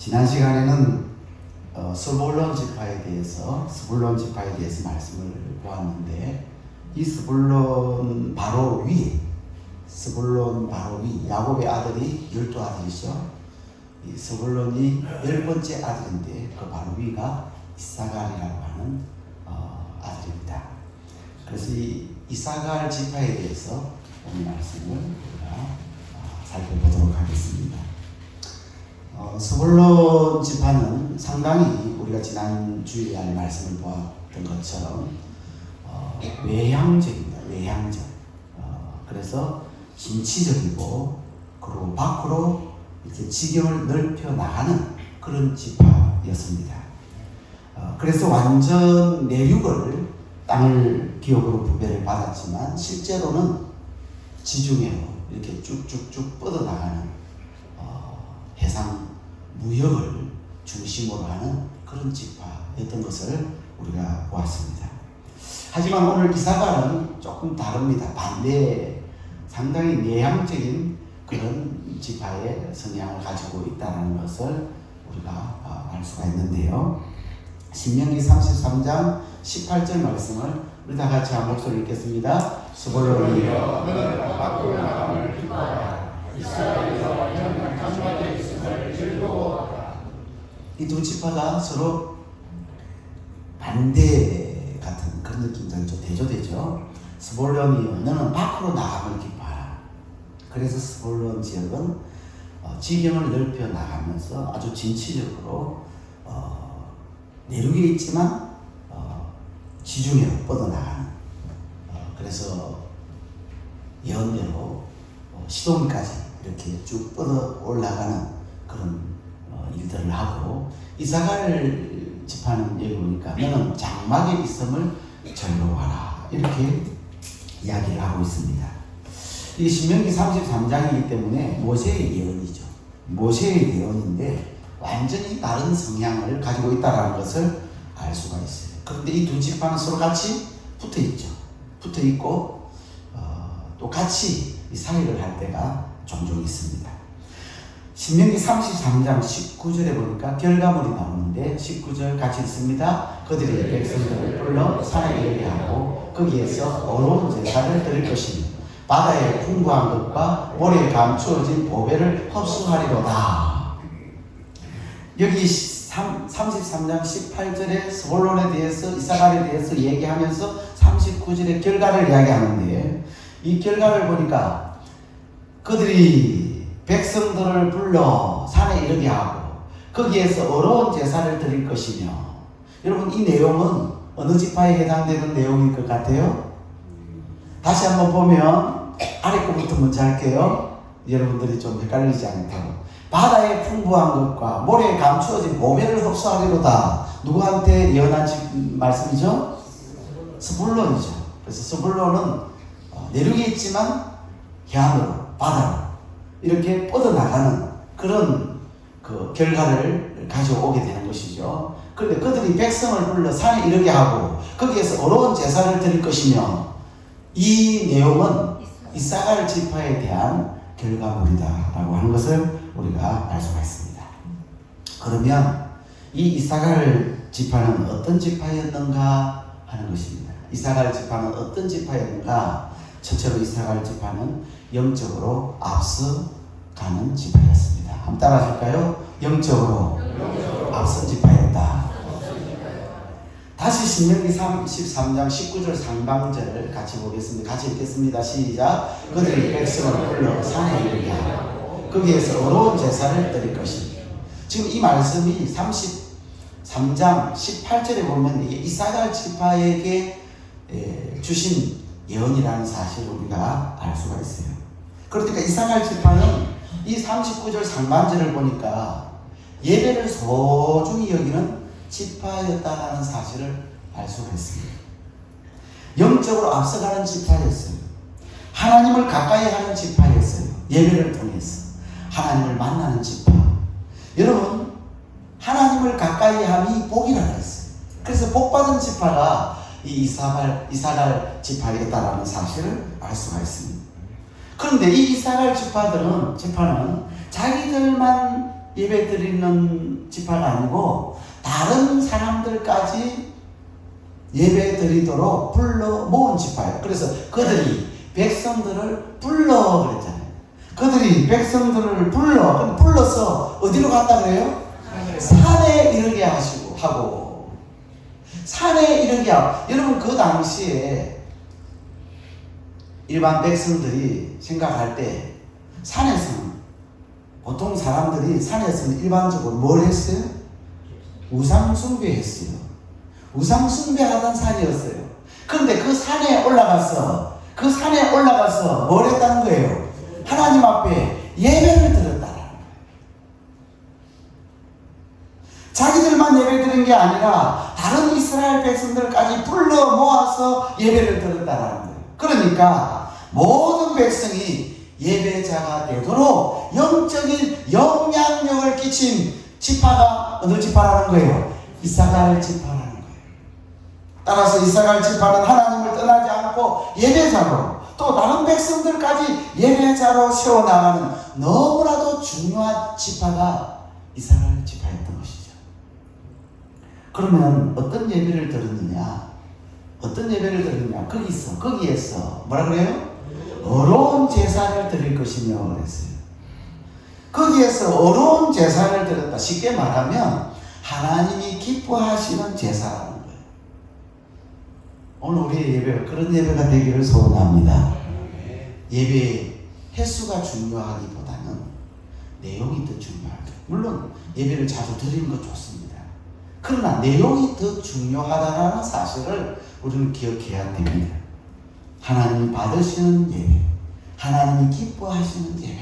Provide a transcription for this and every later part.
지난 시간에는 스불론 지파에 대해서 말씀을 보았는데, 이 스불론 바로 위 야곱의 아들이 12아들이죠. 이 스불론이 10번째 아들인데 그 바로 위가 이사갈이라고 하는 아들입니다. 그래서 이 이사갈 지파에 대해서 오늘 말씀을 우리가 살펴보도록 하겠습니다. 스불론 지파는 상당히 우리가 지난 주일에 말씀을 보았던 것처럼 외향적입니다. 외향적. 그래서 진취적이고, 그리고 밖으로 이렇게 지경을 넓혀 나가는 그런 지파였습니다. 그래서 완전 내륙을 땅을 기업으로 부배를 받았지만 실제로는 지중해로 이렇게 쭉쭉쭉 뻗어나가는 해상 무역을 중심으로 하는 그런 지파였던 것을 우리가 보았습니다. 하지만 오늘 이사갈은 조금 다릅니다. 반대의 상당히 내향적인 그런 지파의 성향을 가지고 있다는 것을 우리가 알 수가 있는데요. 신명기 33장 18절 말씀을 우리 다 같이 한 목소리 읽겠습니다. 스불론이여 너는 밖으로 나감을 기뻐하라. 이스라엘에서 영원한 장막에 있음을 즐거워하라. 이 두 지파가 서로 반대 같은 그런 느낌이 좀 대조되죠. 스불론이여 너는 밖으로 나감을 기뻐하라. 그래서 스불론 지역은 지경을 넓혀 나가면서 아주 진취적으로 내륙에 있지만 지중해로 뻗어나가는, 그래서 예언대로 시돈까지 이렇게 쭉 뻗어 올라가는 그런 일들을 하고, 이사갈 지파는 여기 보니까 너는 장막에 있음을 즐거워하라 이렇게 이야기를 하고 있습니다. 이 신명기 33장이기 때문에 모세의 예언이죠. 모세의 예언인데 완전히 다른 성향을 가지고 있다는 것을 알 수가 있어요. 그런데 이 두 지파는 서로 같이 붙어 있죠. 붙어 있고 또 같이 사회를 할 때가 종종 있습니다. 신명기 33장 19절에 보니까 결과물이 나오는데 19절 같이 읽습니다. 그들이 백성들을 불러 산에 이르게 하고 거기에서 어려운 제사를 드릴 것이며 바다에 풍부한 것과 모래에 감추어진 보배를 흡수하리로다. 여기 33장 18절에 스불론에 대해서, 이사갈에 대해서 얘기하면서 39절에 결과를 이야기하는데, 이 결과를 보니까 그들이 백성들을 불러 산에 이르게 하고 거기에서 어려운 제사를 드릴 것이며, 여러분 이 내용은 어느 지파에 해당되는 내용일 것 같아요? 다시 한번 보면 아래 거부터 먼저 할게요. 여러분들이 좀 헷갈리지 않도록. 바다에 풍부한 것과 모래에 감추어진 보배를 흡수하리로다. 누구한테 예언한 말씀이죠? 스불론이죠. 그래서 스불론은 내륙에 있지만 해안으로, 바다로 이렇게 뻗어나가는 그런 그 결과를 가져오게 되는 것이죠. 그런데 그들이 백성을 불러 산에 이르게 하고 거기에서 어려운 제사를 드릴 것이며, 이 내용은 이사갈 지파에 대한 결과물이다라고 하는 것을 우리가 알 수가 있습니다. 그러면 이 이사갈 지파는 어떤 지파였는가 하는 것입니다. 이사갈 지파는 어떤 지파였는가? 첫째로 이사갈 지파는 영적으로 앞서가는 지파였습니다. 한번 따라하실까요? 영적으로 앞선 지파였다. 다시 신명기 33장 19절 상반절 같이 보겠습니다. 같이 읽겠습니다. 시작. 그들이 백성을 불러 산에 이르게 하고 거기에서 어려운 제사를 드릴 것이니. 지금 이 말씀이 33장 18절에 보면 이게 이사갈 지파에게 주신 예언이라는 사실을 우리가 알 수가 있어요. 그러니까 이사갈 지파는 이 39절 상반절을 보니까 예배를 소중히 여기는 지파였다라는 사실을 알 수가 있습니다. 영적으로 앞서가는 지파였어요. 하나님을 가까이 하는 지파였어요. 예배를 통해서 하나님을 만나는 지파. 여러분, 하나님을 가까이 함이 복이라고 했어요. 그래서 복받은 지파가 이 이사갈 지파였다라는 사실을 알 수가 있습니다. 그런데 이 이사갈 지파는 자기들만 예배 드리는 지파가 아니고 다른 사람들까지 예배 드리도록 불러 모은 지파예요. 그래서 그들이 백성들을 불러 그랬잖아요. 그들이 백성들을 불러서 어디로 갔다 그래요? 산에 이르게 하고 산에 이르게 하고. 여러분 그 당시에 일반 백성들이 생각할 때 산에서는 보통 사람들이 산에서는 일반적으로 뭘 했어요? 우상 숭배했어요. 우상 숭배하던 산이었어요. 그런데 그 산에 올라가서 뭘 했다는 거예요? 하나님 앞에 예배를 드렸다는 거예요. 자기들만 예배 드린 게 아니라 다른 이스라엘 백성들까지 불러 모아서 예배를 드렸다는 거예요. 그러니까 모든 백성이 예배자가 되도록 영적인 영향력을 끼친 지파가 어느 지파라는 거예요? 이사갈 지파라는 거예요. 따라서 이사갈 지파는 하나님을 떠나지 않고 예배자로, 또 다른 백성들까지 예배자로 세워나가는 너무나도 중요한 지파가 이사갈 지파였던 것이죠. 그러면 어떤 예배를 드렸느냐? 거기에서 뭐라 그래요? 어려운 제사를 드릴 것이며 그랬어요. 거기에서 어려운 제사를 드렸다. 쉽게 말하면 하나님이 기뻐하시는 제사라는 거예요. 오늘 우리의 예배가 그런 예배가 되기를 소원합니다. 예배 횟수가 중요하기보다는 내용이 더 중요하죠. 물론 예배를 자주 드리는 것 좋습니다. 그러나 내용이 더 중요하다는 사실을 우리는 기억해야 됩니다. 하나님이 받으시는 예배, 하나님이 기뻐하시는 예배,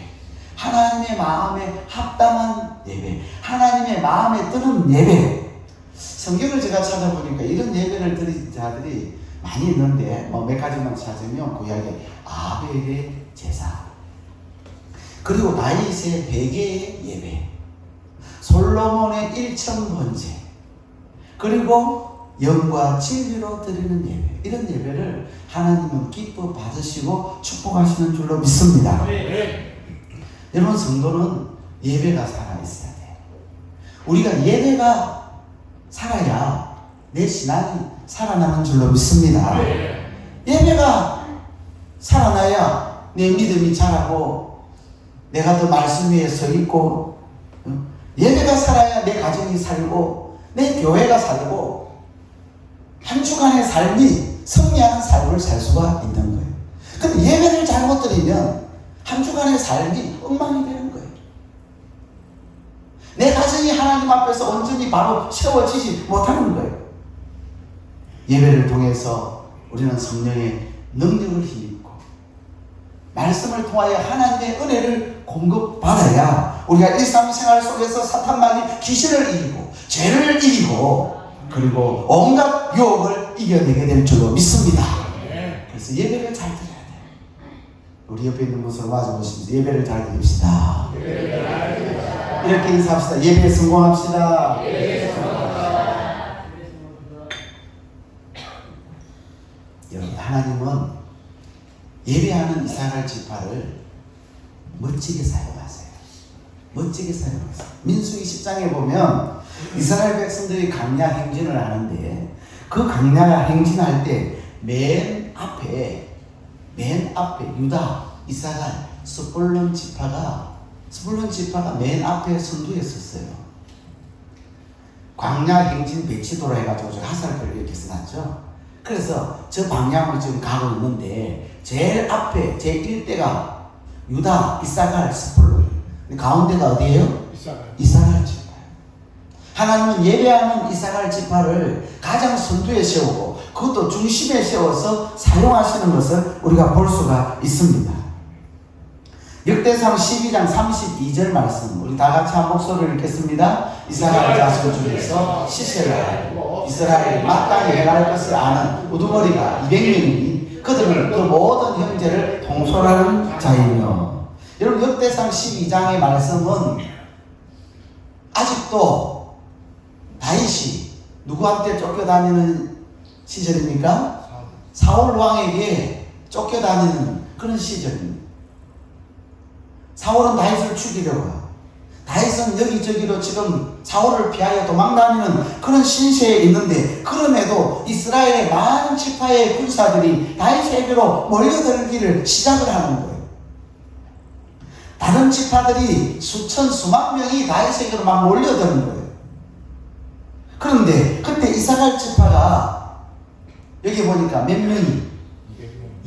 하나님의 마음에 합당한 예배, 하나님의 마음에 드는 예배. 성경을 제가 찾아보니까 이런 예배를 드린 자들이 많이 있는데 몇 가지만 찾으면 구약의 아벨의 제사, 그리고 다윗의 베개의 예배, 솔로몬의 일천번제, 그리고 영과 진리로 드리는 예배, 이런 예배를 하나님은 기뻐 받으시고 축복하시는 줄로 믿습니다. 여러분, 성도는 예배가 살아있어야 돼요. 우리가 예배가 살아야 내 신앙이 살아나는 줄로 믿습니다. 예배가 살아나야 내 믿음이 자라고 내가 더 말씀 위에 서 있고, 예배가 살아야 내 가정이 살고 내 교회가 살고 한 주간의 삶이 승리하는 삶을 살 수가 있는 거예요. 근데 예배를 잘못 드리면 한 주간의 삶이 엉망이 되는 거예요. 내 가정이 하나님 앞에서 온전히 바로 세워지지 못하는 거예요. 예배를 통해서 우리는 성령의 능력을 힘입고 말씀을 통하여 하나님의 은혜를 공급받아야 우리가 일상생활 속에서 사탄마귀 귀신을 이기고 죄를 이기고 그리고 온갖 유혹을 이겨내게 될 줄로 믿습니다. 그래서 예배를 잘 드려야 돼요. 우리 옆에 있는 분을 맞아보시면서 예배를 잘 드립시다. 이렇게 인사합시다. 예배에 성공합시다. 여러분, 하나님은 예배하는 이스라엘 지파를 멋지게 사용하세요. 멋지게 사용하세요. 민수기 10장에 보면 이스라엘 백성들이 광야 행진을 하는데 그 광야 행진할 때 맨 앞에 유다, 이사갈, 스불론 지파가 맨 앞에 선두에 섰어요. 광야 행진 배치도로 해가지고 저 화살표를 이렇게 써놨죠. 그래서 저 방향으로 지금 가고 있는데 제일 앞에 제 1대가 유다, 이사갈, 스불론, 가운데가 어디예요? 이사갈 지파. 하나님은 예배하는 이사갈 지파를 가장 선두에 세우고 그것도 중심에 세워서 사용하시는 것을 우리가 볼 수가 있습니다. 역대상 12장 32절 말씀, 우리 다 같이 한 목소리를 읽겠습니다. 이스라엘 자손 중에서 시세라 이스라엘이 마땅히 행할 것을 아는 우두머리가 200명이니 그들은 그 모든 형제를 통솔하는 자이며. 여러분, 역대상 12장의 말씀은 아직도 다윗이 누구한테 쫓겨다니는 시절입니까? 사울 왕에게 쫓겨다니는 그런 시절입니다. 사울은 다윗을 죽이려고 해요. 다윗은 여기저기로 지금 사울을 피하여 도망다니는 그런 신세에 있는데, 그럼에도 이스라엘의 많은 지파의 군사들이 다윗에게로 몰려들기를 시작을 하는 거예요. 다른 지파들이 수천 수만 명이 다윗에게로 막 몰려드는 거예요. 그런데 그때 이사갈 지파가 여기 보니까 몇 명이?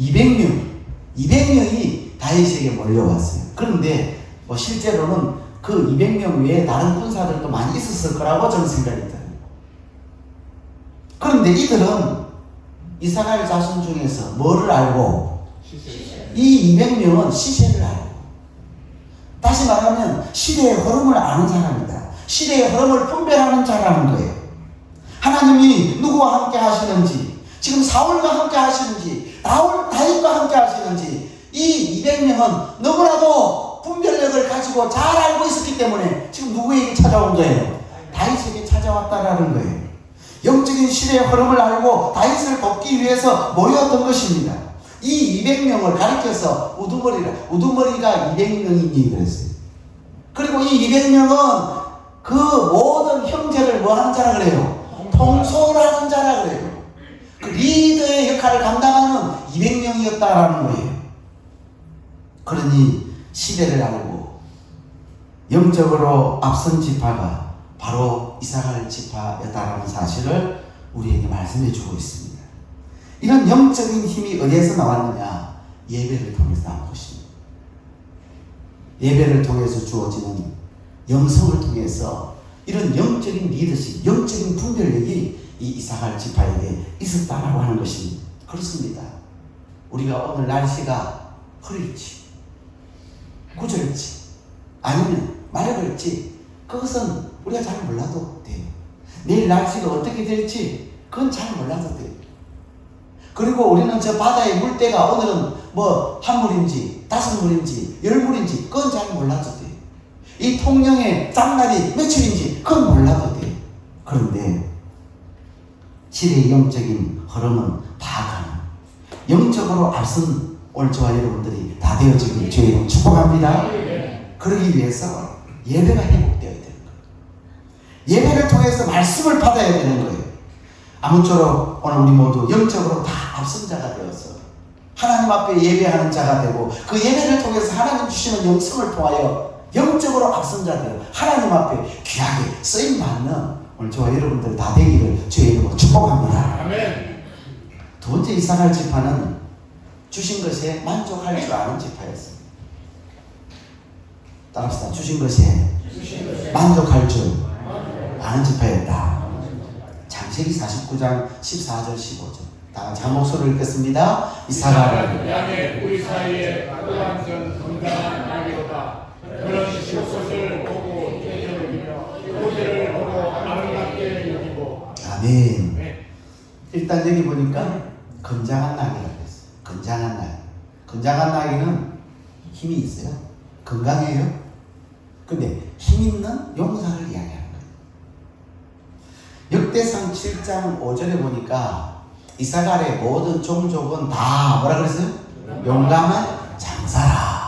200명이 다윗에게 몰려왔어요. 그런데 뭐 실제로는 그 200명 외에 다른 군사들도 많이 있었을 거라고 저는 생각이 들어요. 그런데 이들은 이사갈 자손 중에서 뭐를 알고? 이 200명은 시세를 알고, 다시 말하면 시대의 흐름을 아는 사람이다. 시대의 흐름을 분별하는 자라는 거예요. 하나님이 누구와 함께 하시는지, 지금 사울과 함께 하시는지, 다윗과 함께 하시는지, 이 200명은 너무나도 분별력을 가지고 잘 알고 있었기 때문에 지금 누구에게 찾아온 거예요? 다윗에게 찾아왔다라는 거예요. 영적인 시대의 흐름을 알고 다윗을 돕기 위해서 모였던 것입니다. 이 200명을 가리켜서 우두머리가 200명이니 그랬어요. 그리고 이 200명은 그 모든 형제를 뭐 하는 자라 그래요? 통솔하는 자라 그래요. 그 리더의 역할을 감당하는 200명이었다라는 거예요. 그러니 시대를 알고 영적으로 앞선 지파가 바로 이사갈 지파였다라는 사실을 우리에게 말씀해 주고 있습니다. 이런 영적인 힘이 어디에서 나왔느냐? 예배를 통해서 나온 것입니다. 예배를 통해서 주어지는 영성을 통해서 이런 영적인 리더십, 영적인 분별력이 이 이사갈 지파에게 있었다라고 하는 것입니다. 그렇습니다. 우리가 오늘 날씨가 흐릴지, 구절지, 아니면 맑을지 그것은 우리가 잘 몰라도 돼요. 내일 날씨가 어떻게 될지 그건 잘 몰라도 돼요. 그리고 우리는 저 바다의 물때가 오늘은 뭐 한물인지 5물인지 10물인지 그건 잘 몰라도 돼요. 이 통영의 짬날이 며칠인지 그건 몰라도 돼요. 그런데 시대의 영적인 흐름은 파악하는, 영적으로 앞선 오늘 저와 여러분들이 다 되어지길 주의 이름 축복합니다. 그러기 위해서 예배가 회복되어야 되는 거예요. 예배를 통해서 말씀을 받아야 되는 거예요. 아무쪼록 오늘 우리 모두 영적으로 다 앞선 자가 되어서 하나님 앞에 예배하는 자가 되고, 그 예배를 통해서 하나님 주시는 영성을 통하여 영적으로 앞선 자들 하나님 앞에 귀하게 쓰임받는 오늘 저와 여러분들 다 되기를 주의 이름으로 축복합니다. 아멘. 두 번째 이사갈 지파는 주신 것에 만족할 줄 아는 지파였습니다. 따라합시다. 주신 것에 만족할 줄 아는 지파였다. 창세기 49장 14절 15절 다 같이 한 목소리를 읽겠습니다. 이사갈은 양의 우리 사이에 완전 건강한 양이로다. 그런 시옷을 보고 여기며 고개를 보고 아름답게 여기고. 아멘. 일단 여기 보니까 건장한 낙이라고 했어요. 건장한 낙. 건장한 낙이는 힘이 있어요. 건강해요. 근데 힘 있는 용사를 이야기하는 거예요. 역대상 7장 5절에 보니까 이사갈의 모든 종족은 다 뭐라 그랬어요? 용감한 장사라.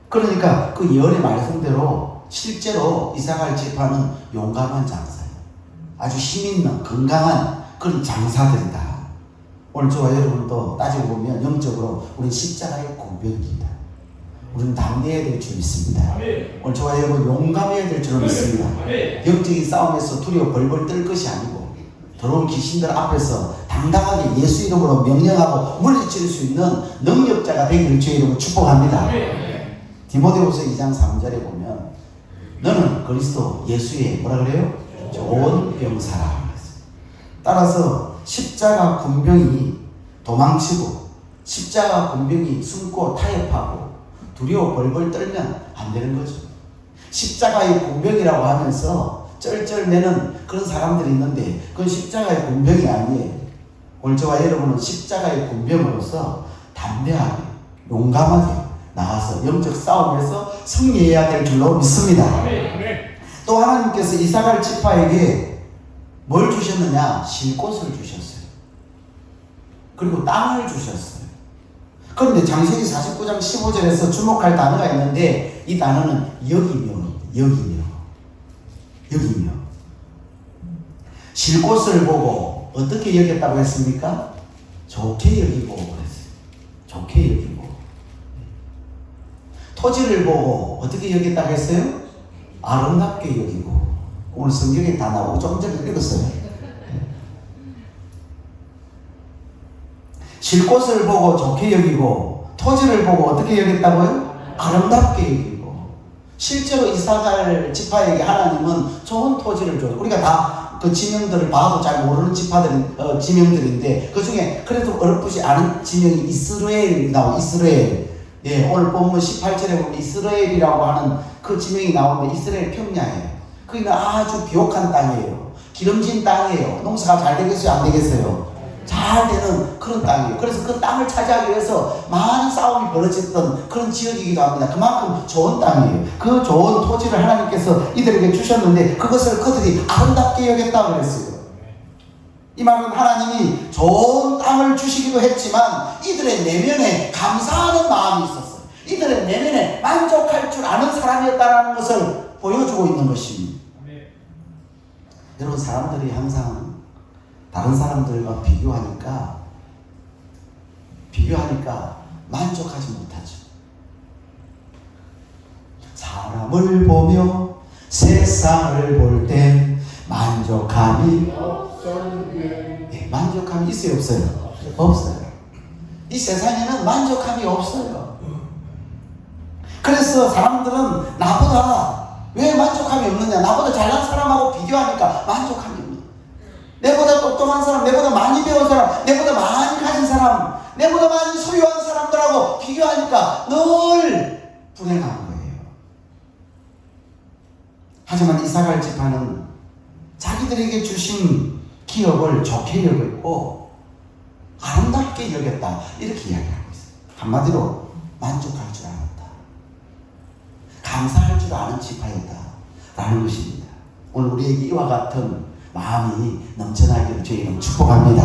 그러니까 그 예언의 말씀대로 실제로 이사갈 지파는 용감한 장사예요. 아주 힘있는 건강한 그런 장사들이다. 오늘 저와 여러분도 따지고 보면 영적으로 우리는 십자가의 공병입니다. 우리는 담대해야 될 줄 믿습니다. 오늘 저와 여러분 용감해야 될 줄 믿습니다. 영적인 싸움에서 두려워 벌벌 떨 것이 아니고 더러운 귀신들 앞에서 당당하게 예수 이름으로 명령하고 물리칠 수 있는 능력자가 되기를 주의 이름으로 축복합니다. 디모데후서 2장 3절에 보면 너는 그리스도 예수의 뭐라 그래요? 좋은 병사라. 따라서 십자가 군병이 도망치고 십자가 군병이 숨고 타협하고 두려워 벌벌 떨면 안 되는 거죠. 십자가의 군병이라고 하면서 쩔쩔매는 그런 사람들이 있는데 그건 십자가의 군병이 아니에요. 오늘 저와 여러분은 십자가의 군병으로서 담대하게 용감하게 나가서 영적 싸움에서 승리해야 될 줄로 믿습니다. 또 하나님께서 이사갈 지파에게 뭘 주셨느냐? 쉴 곳을 주셨어요. 그리고 땅을 주셨어요. 그런데 창세기 49장 15절에서 주목할 단어가 있는데 이 단어는 여기며. 쉴 곳을 보고 어떻게 여겼다고 했습니까? 좋게 여기고 그랬어요. 좋게 여기고. 토지를 보고 어떻게 여겼다고 했어요? 아름답게 여기고. 오늘 성경에 다 나오고 조금 전에 읽었어요. 쉴 곳을 보고 좋게 여기고 토지를 보고 어떻게 여겼다고요? 아름답게 여기고. 실제로 이사갈 지파에게 하나님은 좋은 토지를 줘요. 우리가 다 그 지명들을 봐도 잘 모르는 지명들인데 그 중에 그래도 어렴풋이 아는 지명이 이스라엘이 나와요. 이스라엘. 예, 오늘 본문 18절에 보면 이스라엘이라고 하는 그 지명이 나오는데 이스라엘 평야예요. 거기는 아주 비옥한 땅이에요. 기름진 땅이에요. 농사가 잘 되겠어요? 안 되겠어요? 잘 되는 그런 땅이에요. 그래서 그 땅을 차지하기 위해서 많은 싸움이 벌어졌던 그런 지역이기도 합니다. 그만큼 좋은 땅이에요. 그 좋은 토지를 하나님께서 이들에게 주셨는데 그것을 그들이 아름답게 여겼다고 그랬어요. 이 말은 하나님이 좋은 땅을 주시기도 했지만 이들의 내면에 감사하는 마음이 있었어요. 이들의 내면에 만족할 줄 아는 사람이었다는 것을 보여주고 있는 것입니다. 여러분, 사람들이 항상 다른 사람들과 비교하니까 만족하지 못하죠. 사람을 보며 세상을 볼 땐 만족함이 만족함이 있어요, 없어요? 없어요. 이 세상에는 만족함이 없어요. 그래서 사람들은 나보다 왜 만족함이 없느냐? 나보다 잘난 사람하고 비교하니까 만족함이 없느냐? 내보다 똑똑한 사람, 내보다 많이 배운 사람, 내보다 많이 가진 사람, 내보다 많이 소유한 사람들하고 비교하니까 늘 불행한 거예요. 하지만 이사갈 지파는 자기들에게 주신 기업을 좋게 여겼고 아름답게 여겼다, 이렇게 이야기하고 있어요. 한마디로 만족할 줄 알았다, 감사할 줄 아는 지파였다라는 것입니다. 오늘 우리에게 이와 같은 마음이 넘쳐나기를 주의 이름 축복합니다.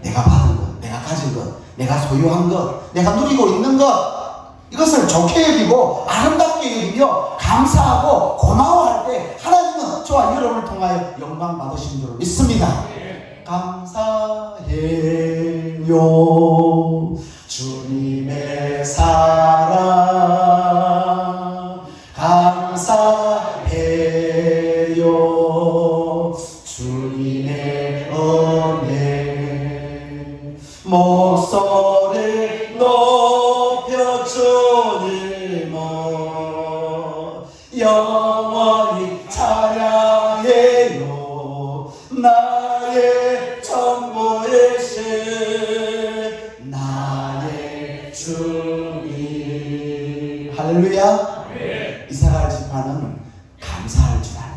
내가 받은 것, 내가 가진 것, 내가 소유한 것, 내가 누리고 있는 것, 이것을 좋게 여기고 아름답게 여기며 감사하고 고마워할 때 하나님은 저와 여러분을 통하여 영광 받으신 줄 믿습니다. 감사해요 주님의 사랑, 감사해요 주님의 은혜. 목소리 높여 주님을 영원히 찬양해요. 나의 전부이신 나의 주님. 할렐루야. 이사갈 지파는 감사할 줄 아는,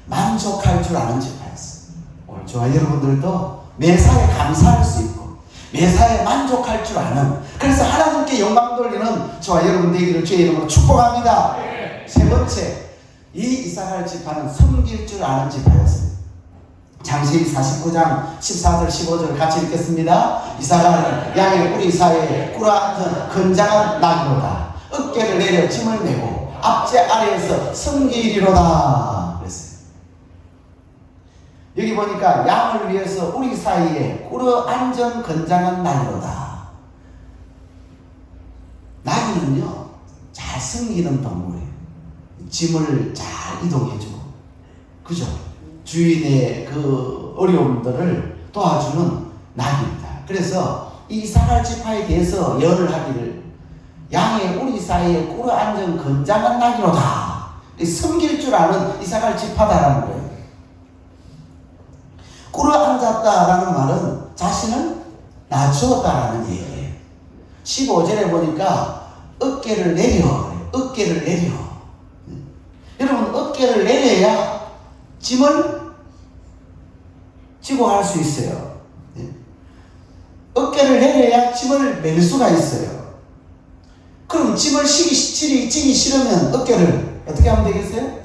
만족할 줄 아는 지파였어요. 오늘 저와 여러분들도 매사에 감사할 수 있고 매사에 만족할 줄 아는, 그래서 하나님께 영광 돌리는 저와 여러분 되기를 주의 이름으로 축복합니다. 세 번째, 이 이사갈 지파는 섬길 줄 아는 지파였어요. 창세기 49장 14절 15절 같이 읽겠습니다. 이사갈은 양의 뿌리 사이에 꿇어앉은 건장한 나귀로다. 어깨를 내려 짐을 메고 앞제 아래에서 섬기리로다 그랬어요. 여기 보니까 양을 위해서 우리 사이에 꿇어앉은 건장한 나귀로다. 나귀는요, 잘 섬기는 동물이에요. 짐을 잘 이동해주고, 그죠? 주인의 그 어려움들을 도와주는 나귀입니다. 그래서 이 이사갈 지파에 대해서 예언을 하기를, 양의 우리 사이에 꿇어앉은 건장한 나귀로다. 섬길 줄 아는 이사갈 지파다라는 거예요. 꿇어앉았다라는 말은 자신을 낮추었다라는 얘기예요. 15절에 보니까 어깨를 내려, 어깨를 내려. 여러분, 어깨를 내려야 짐을 지고 할 수 있어요. 어깨를 내려야 짐을 멜 수가 있어요. 그럼 짐을 지기 싫으면 어깨를 어떻게 하면 되겠어요?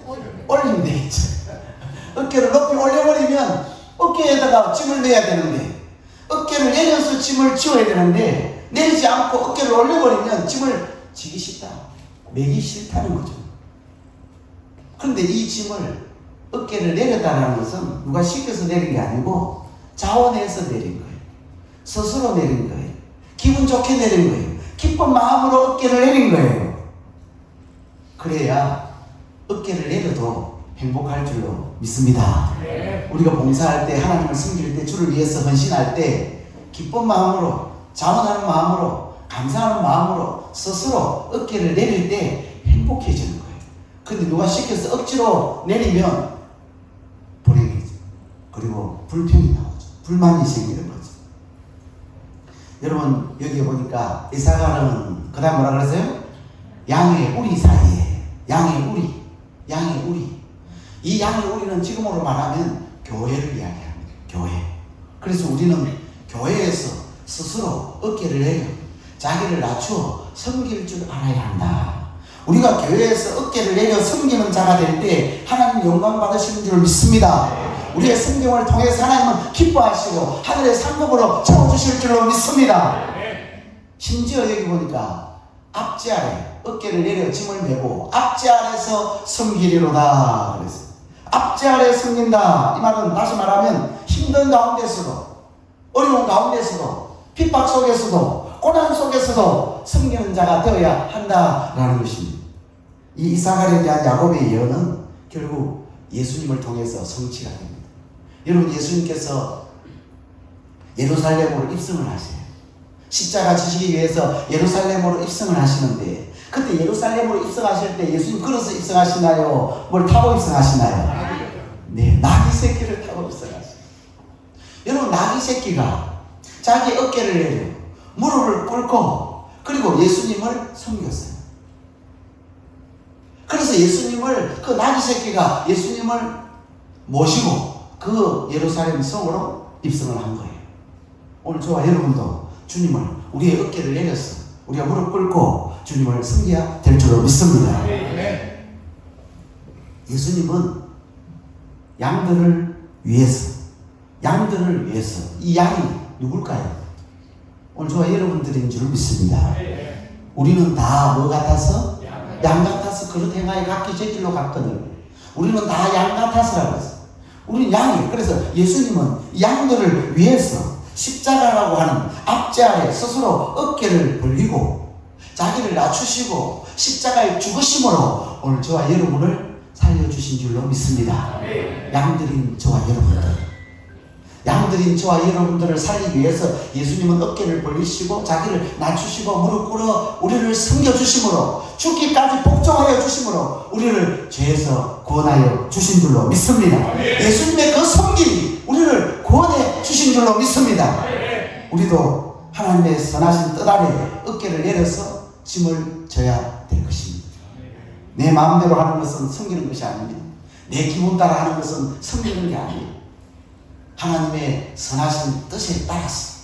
올리면 되겠죠. 어깨를 높이 올려버리면 어깨에다가 짐을 내야 되는데, 어깨를 내려서 짐을 지워야 되는데 내리지 않고 어깨를 올려버리면 짐을 지기 쉽다, 매기 싫다는 거죠. 그런데 이 짐을 어깨를 내렸다는 것은 누가 시켜서 내린 게 아니고 자원해서 내린 거예요. 스스로 내린 거예요. 기분 좋게 내린 거예요. 기쁜 마음으로 어깨를 내린 거예요. 그래야 어깨를 내려도 행복할 줄로 믿습니다. 우리가 봉사할 때, 하나님을 섬길 때, 주를 위해서 헌신할 때 기쁜 마음으로, 자원하는 마음으로, 감사하는 마음으로 스스로 어깨를 내릴 때 행복해지는 거예요. 근데 누가 시켜서 억지로 내리면 불행해져. 그리고 불평이 나오죠. 불만이 생기는 거죠. 여러분, 여기 보니까 이사가는 그 다음 뭐라 그랬어요? 양의 우리 사이에, 양의 우리. 이 양의 우리는 지금으로 말하면 교회를 이야기합니다. 교회. 그래서 우리는 교회에서 스스로 어깨를 내려 자기를 낮추어 섬길 줄 알아야 한다. 우리가 교회에서 어깨를 내려 섬기는 자가 될 때 하나님 영광 받으시는 줄 믿습니다. 우리의 성경을 통해서 하나님은 기뻐하시고 하늘의 상급으로 채워주실 줄로 믿습니다. 심지어 여기 보니까 앞지 아래 어깨를 내려 짐을 메고 앞지 아래서 섬기리로다 그랬어요. 앞지 아래 섬긴다. 이 말은 다시 말하면 힘든 가운데서도, 어려운 가운데서도, 핍박 속에서도, 고난 속에서도 섬기는 자가 되어야 한다라는 것입니다. 이 이사갈에 대한 야곱의 예언은 결국 예수님을 통해서 성취가 됩니다. 여러분, 예수님께서 예루살렘으로 입성을 하세요. 십자가 지시기 위해서 예루살렘으로 입성을 하시는데, 그때 예루살렘으로 입성하실 때 예수님 걸어서 입성하시나요? 뭘 타고 입성하시나요? 네, 나귀 새끼를 타고 입성하시나요? 여러분, 나귀 새끼가 자기 어깨를 내려 무릎을 꿇고 그리고 예수님을 섬겼어요. 그래서 예수님을, 그 나귀 새끼가 예수님을 모시고 그 예루살렘 성으로 입성을 한 거예요. 오늘 저와 여러분도 주님을, 우리의 어깨를 내려서 우리가 무릎 꿇고 주님을 섬겨야 될 줄로 믿습니다. 예수님은 양들을 위해서, 이 양이 누굴까요? 오늘 저와 여러분들인 줄 믿습니다. 우리는 다 뭐 같아서? 양 같아서 그릇 행하여 각기 제 길로 갔거늘. 우리는 다 양 같아서라고 했어요. 우리는 양이에요. 그래서 예수님은 양들을 위해서 십자가라고 하는 앞지 아래 스스로 어깨를 벌리고 자기를 낮추시고 십자가에 죽으심으로 오늘 저와 여러분을 살려주신 줄로 믿습니다. 양들인 저와 여러분들을 살리기 위해서 예수님은 어깨를 벌리시고 자기를 낮추시고 무릎 꿇어 우리를 섬겨주심으로, 죽기까지 복종하여 주심으로 우리를 죄에서 구원하여 주신 줄로 믿습니다. 예수님의 그 섬김이 우리를 구원해 주신 줄로 믿습니다. 우리도 하나님의 선하신 뜻 아래 어깨를 내려서 짐을 져야 될 것입니다. 내 마음대로 하는 것은 섬기는 것이 아닙니다. 내 기분 따라 하는 것은 섬기는 게 아니에요. 하나님의 선하신 뜻에 따라서,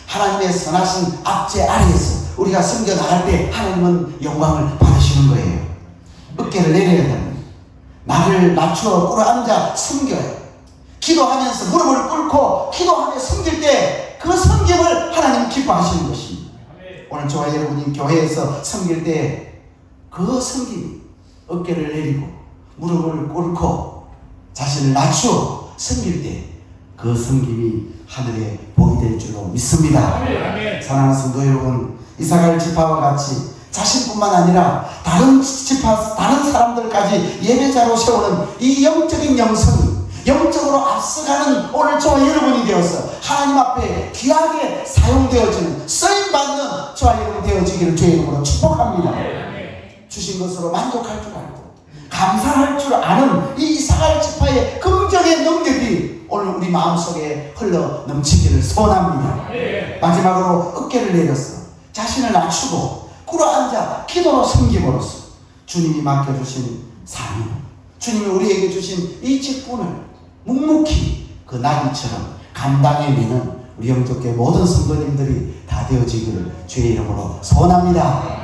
하나님의 선하신 압제 아래에서 우리가 섬겨 나갈 때 하나님은 영광을 받으시는 거예요. 어깨를 내려야 됩니다. 나를 낮추어 꿇어앉아 섬겨요. 기도하면서 무릎을 꿇고 기도하며 섬길 때 그 섬김을 하나님 기뻐하시는 것입니다. 오늘 저와 여러분이 교회에서 섬길 때 그 섬김이, 어깨를 내리고 무릎을 꿇고 자신을 낮추어 섬길 때 그 섬김이 하늘에 복이 될 줄로 믿습니다. 사랑하는 성도 여러분, 이사갈 지파와 같이 자신뿐만 아니라 다른 지파, 다른 사람들까지 예배자로 세우는 이 영적인 영성이 영적으로 앞서가는 오늘 저와 여러분이 되어서 하나님 앞에 귀하게 사용되어지는, 쓰임받는 저와 여러분이 되어지기를 주의 이름으로 축복합니다. 주신 것으로 만족할 줄 알고 감사할 줄 아는 이 이사갈 지파의 긍정의 능력이 오늘 우리 마음속에 흘러 넘치기를 소원합니다. 마지막으로 어깨를 내려서 자신을 낮추고 꿇어앉아 기도로 섬김으로써 주님이 맡겨주신 사명, 주님이 우리에게 주신 이 직분을 묵묵히 그 나귀처럼 감당해내는 우리 영적계 모든 성도님들이 다 되어지기를 주의 이름으로 소원합니다.